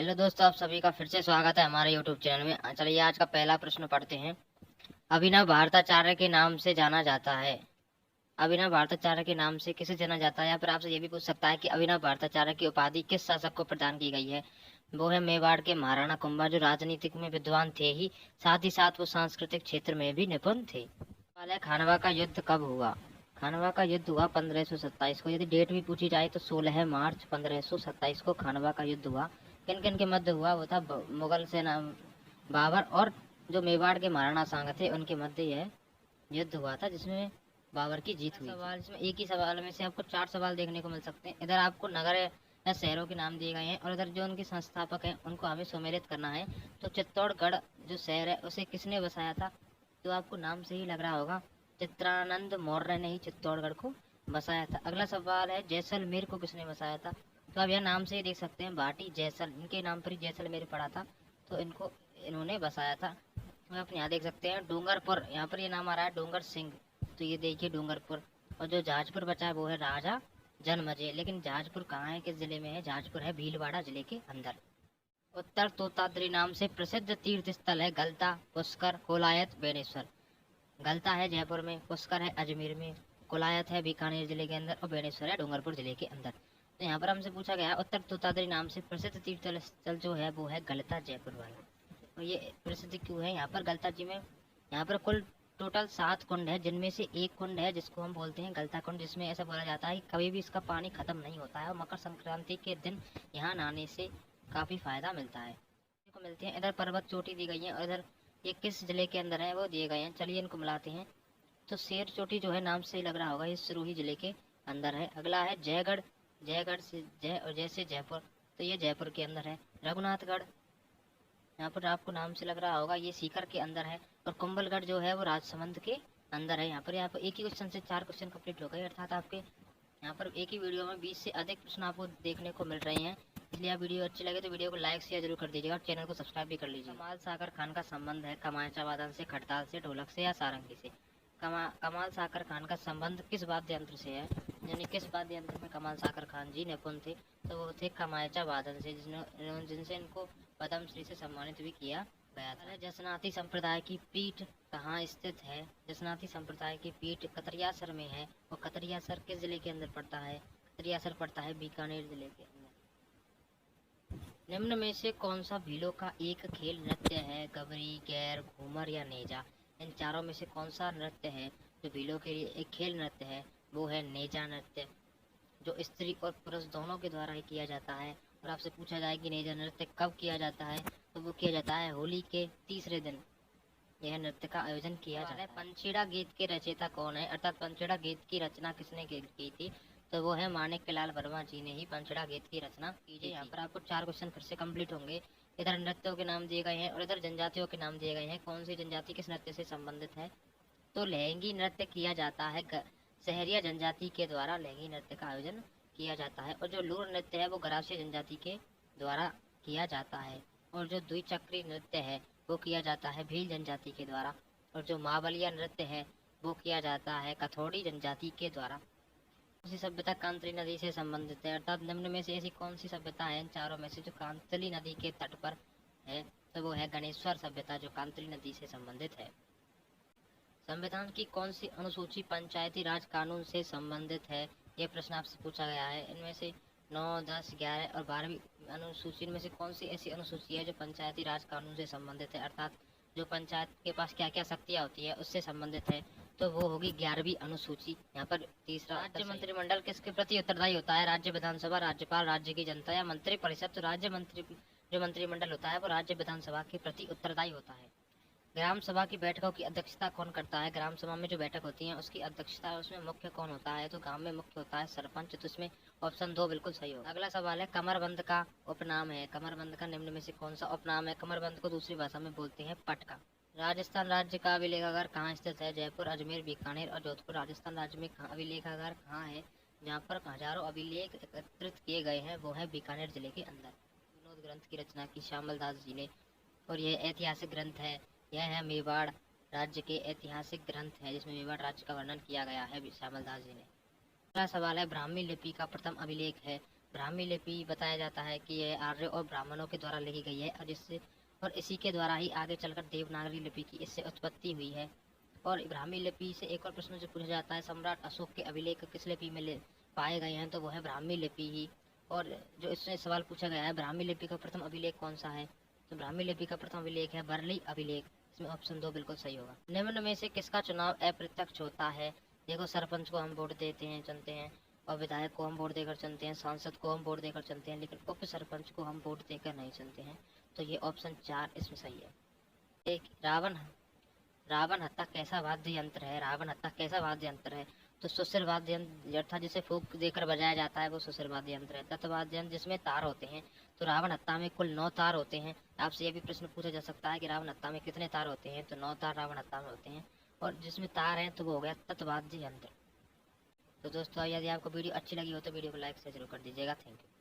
Hello दोस्तों, आप सभी का फिर से स्वागत है हमारे यूट्यूब चैनल में। चलिए आज का पहला प्रश्न पढ़ते हैं। अभिनव भारताचार्य के नाम से जाना जाता है। अभिनव भारताचार्य के नाम से किसे जाना जाता है, या फिर आपसे ये भी पूछ सकता है कि अभिनव भारताचार्य की उपाधि किस शासक को प्रदान की गई है। वो है मेवाड़ के महाराणा कुंभा, जो राजनीतिक में विद्वान थे ही, साथ ही साथ वो सांस्कृतिक क्षेत्र में भी निपुण थे। सवाल है, खानवा का युद्ध कब हुआ। खानवा का युद्ध हुआ 1527 को। यदि डेट भी पूछी जाए तो 16 मार्च 1527 को खानवा का युद्ध हुआ। किन किन के मध्य हुआ, वो था मुगल सेना बाबर और जो मेवाड़ के महाराणा सांग थे, उनके मध्य यह युद्ध हुआ था, जिसमें बाबर की जीत हुई। सवाल, इसमें एक ही सवाल में से आपको 4 सवाल देखने को मिल सकते हैं। इधर आपको नगर या शहरों के नाम दिए गए हैं और इधर जो उनके संस्थापक हैं उनको हमें सम्मिलित करना है। तो चित्तौड़गढ़ जो शहर है उसे किसने बसाया था, तो आपको नाम से ही लग रहा होगा, चित्रानंद मौर्य ने ही चित्तौड़गढ़ को बसाया था। अगला सवाल है, जैसलमेर को किसने बसाया था। तो आप यह नाम से ही देख सकते हैं, भाटी जैसल, इनके नाम पर ही जैसलमेर पड़ा था, तो इनको इन्होंने बसाया था। तो आप यहाँ देख सकते हैं डूंगरपुर, यहाँ पर ये नाम आ रहा है डूंगर सिंह, तो ये देखिए डूंगरपुर। और जो जहाजपुर बचा है वो है राजा जन्मजय। लेकिन जहाजपुर कहाँ है, किस जिले में है, जहाजपुर है भीलवाड़ा जिले के अंदर। उत्तर तोताद्री नाम से प्रसिद्ध तीर्थ स्थल है गलता, पुष्कर, कोलायत, बेणेश्वर। गलता है जयपुर में, पुष्कर है अजमेर में, कोलायत है बीकानेर जिले के अंदर और बेणेश्वर है डूंगरपुर जिले के अंदर। तो यहाँ पर हमसे पूछा गया उत्तर तोताद्री नाम से प्रसिद्ध तीर्थ स्थल जो है वो है गलता, जयपुर वाला। तो ये प्रसिद्ध क्यों है यहाँ पर गलता जी में, यहाँ पर कुल टोटल 7 कुंड है, जिनमें से एक कुंड है जिसको हम बोलते हैं गलता कुंड, जिसमें ऐसा बोला जाता है कि कभी भी इसका पानी खत्म नहीं होता है और मकर संक्रांति के दिन यहाँ नहाने से काफ़ी फायदा मिलता है। को मिलते हैं। इधर पर्वत चोटी दी गई है और इधर ये किस जिले के अंदर है वो दिए गए हैं। चलिए इनको मिलाते हैं। तो शेर चोटी जो है नाम से ही लग रहा होगा, ये सिरोही जिले के अंदर है। अगला है जयगढ़, जयगढ़ से जय और जैसे जयपुर, तो ये जयपुर के अंदर है। रघुनाथगढ़, यहाँ पर आपको नाम से लग रहा होगा, ये सीकर के अंदर है। और कुंभलगढ़ जो है वो राजसमंद के अंदर है। यहाँ पर एक ही क्वेश्चन से 4 क्वेश्चन कंप्लीट हो गए, अर्थात आपके यहाँ पर एक ही वीडियो में 20 से अधिक प्रश्न आपको देखने को मिल रहे हैं। इसलिए आप वीडियो अच्छी लगे तो वीडियो को लाइक शेयर जरूर कर दीजिएगा और चैनल को सब्सक्राइब भी कर लीजिए। कमाल साकर खान का संबंध है कमायचा वादन से, खड़ताल से, ढोलक से या सारंगी से। कमाल साकर खान का संबंध किस वाद्य यंत्र से है, यानी किस वाद्य यंत्र में कमाल साकर खान जी निपुण थे, तो वो थे कमायचा वादन से, जिनसे इनको पद्मश्री से सम्मानित भी किया गया था। जसनाती संप्रदाय की पीठ कहाँ स्थित है। जसनाती संप्रदाय की पीठ कतरियासर में है। और कतरियासर किस जिले के अंदर पड़ता है, कतरियासर पड़ता है बीकानेर जिले के अंदर। निम्न में से कौन सा भीलों का एक खेल नृत्य है, गबरी, गैर, घूमर या नेजा। इन चारों में से कौन सा नृत्य है जो भीलों के लिए एक खेल नृत्य है, वो है नेजा नृत्य, जो स्त्री और पुरुष दोनों के द्वारा ही किया जाता है। और आपसे पूछा जाए कि नेजा नृत्य कब किया जाता है, तो वो किया जाता है होली के तीसरे दिन यह नृत्य का आयोजन किया जाता है। पंचेड़ा गीत के रचयिता कौन है, अर्थात पंचेड़ा गीत की रचना किसने की थी, तो वो है माणिक्यलाल वर्मा जी ने ही पंचेड़ा गीत की रचना की थी। यहाँ पर आपको 4 क्वेश्चन फिर से कंप्लीट होंगे। इधर नृत्यों के नाम दिए गए हैं और इधर जनजातियों के नाम दिए गए हैं। कौन सी जनजाति किस नृत्य से संबंधित है, तो लहंगी नृत्य किया जाता है सहरिया जनजाति के द्वारा, लहंगी नृत्य का आयोजन किया जाता है। और जो लूर नृत्य है वो गरासिया जनजाति के द्वारा किया जाता है। और जो द्विचक्री नृत्य है वो किया जाता है भील जनजाति के द्वारा। और जो मावलिया नृत्य है वो किया जाता है कथौड़ी जनजाति के द्वारा। कौन सी सभ्यता कांतली नदी से संबंधित है, अर्थात निम्न में से ऐसी कौन सी सभ्यता है इन चारों में से जो कांतली नदी के तट पर है, तो वो है गणेश्वर सभ्यता, जो कांतली नदी से संबंधित है। संविधान की कौन सी अनुसूची पंचायती राज कानून से संबंधित है, ये प्रश्न आपसे पूछा गया है। इनमें से 9, 10, 11 और 12वीं अनुसूची में से कौन सी ऐसी अनुसूची है जो पंचायती राज कानून से संबंधित है, अर्थात जो पंचायत के पास क्या क्या शक्तियाँ होती है उससे संबंधित है, तो वो होगी 11वीं अनुसूची। यहाँ पर तीसरा, राज्य मंत्रिमंडल किसके प्रति उत्तरदायी होता है, राज्य विधानसभा, राज्यपाल, राज्य की जनता या मंत्रिपरिषद। तो राज्य जो मंत्रिमंडल होता है वो राज्य विधानसभा के प्रति उत्तरदायी होता है। ग्राम सभा की बैठकों की अध्यक्षता कौन करता है, ग्राम सभा में जो बैठक होती है उसकी अध्यक्षता, उसमें मुख्य कौन होता है, तो गांव में मुख्य होता है सरपंच। तो इसमें ऑप्शन 2 बिल्कुल सही होगा। अगला सवाल है, कमरबंद का उपनाम है। कमरबंद का निम्न में से कौन सा उपनाम है। कमरबंद को दूसरी भाषा में बोलते हैं पटका। राजस्थान राज्य का अभिलेखागार कहाँ स्थित है, जयपुर, अजमेर, बीकानेर और जोधपुर। राजस्थान राज्य में अभिलेखागार कहाँ है, जहाँ पर हजारों अभिलेख एकत्रित किए गए हैं, वो है बीकानेर जिले के अंदर। विनोद ग्रंथ की रचना की श्यामल दास जी ने, और यह ऐतिहासिक ग्रंथ है। यह है मेवाड़ राज्य के ऐतिहासिक ग्रंथ है, जिसमें मेवाड़ राज्य का वर्णन किया गया है श्यामल दास जी ने। अगला सवाल है, ब्राह्मी लिपि का प्रथम अभिलेख है ब्राह्मी लिपि बताया जाता है कि यह आर्य और ब्राह्मणों के द्वारा लिखी गई है और इसी के द्वारा ही आगे चलकर देवनागरी लिपि की इससे उत्पत्ति हुई है। और ब्राह्मी लिपि से एक और प्रश्न जो पूछा जाता है, सम्राट अशोक के अभिलेख किस लिपि में पाए गए हैं, तो वो है ब्राह्मी लिपि ही। और जो इससे सवाल पूछा गया है, ब्राह्मी लिपि का प्रथम अभिलेख कौन सा है, तो ब्राह्मी लिपि का प्रथम अभिलेख है बरली अभिलेख। इसमें ऑप्शन 2 बिल्कुल सही होगा। निम्न में से किसका चुनाव अप्रत्यक्ष होता है? देखो, सरपंच को हम वोट देते हैं, चुनते हैं, और विधायक को हम वोट देकर चुनते हैं, सांसद को हम वोट देकर चुनते हैं, लेकिन उप सरपंच को हम वोट देकर नहीं चुनते हैं। तो ये ऑप्शन 4 इसमें सही है। एक, रावण हत्ता कैसा वाद्य यंत्र है? रावण हत्ता कैसा वाद्य यंत्र है? तो सुशिर वाद्य यंत्र, अर्थात जिसे फूंक देकर बजाया जाता है, वो सुशिर वाद्य यंत्र है। तत् वाद्य यंत्र जिसमें तार होते हैं, तो रावण हत्ता में कुल 9 तार होते हैं। आपसे ये भी प्रश्न पूछा जा सकता है कि रावण हत्ता में कितने तार होते हैं, तो 9 तार रावण हत्ता में होते हैं, और जिसमें तार हैं तो वो हो गया तत्वाद्य यंत्र। तो दोस्तों, यदि आपको वीडियो अच्छी लगी हो तो वीडियो को लाइक से जरूर कर दीजिएगा। Thank you.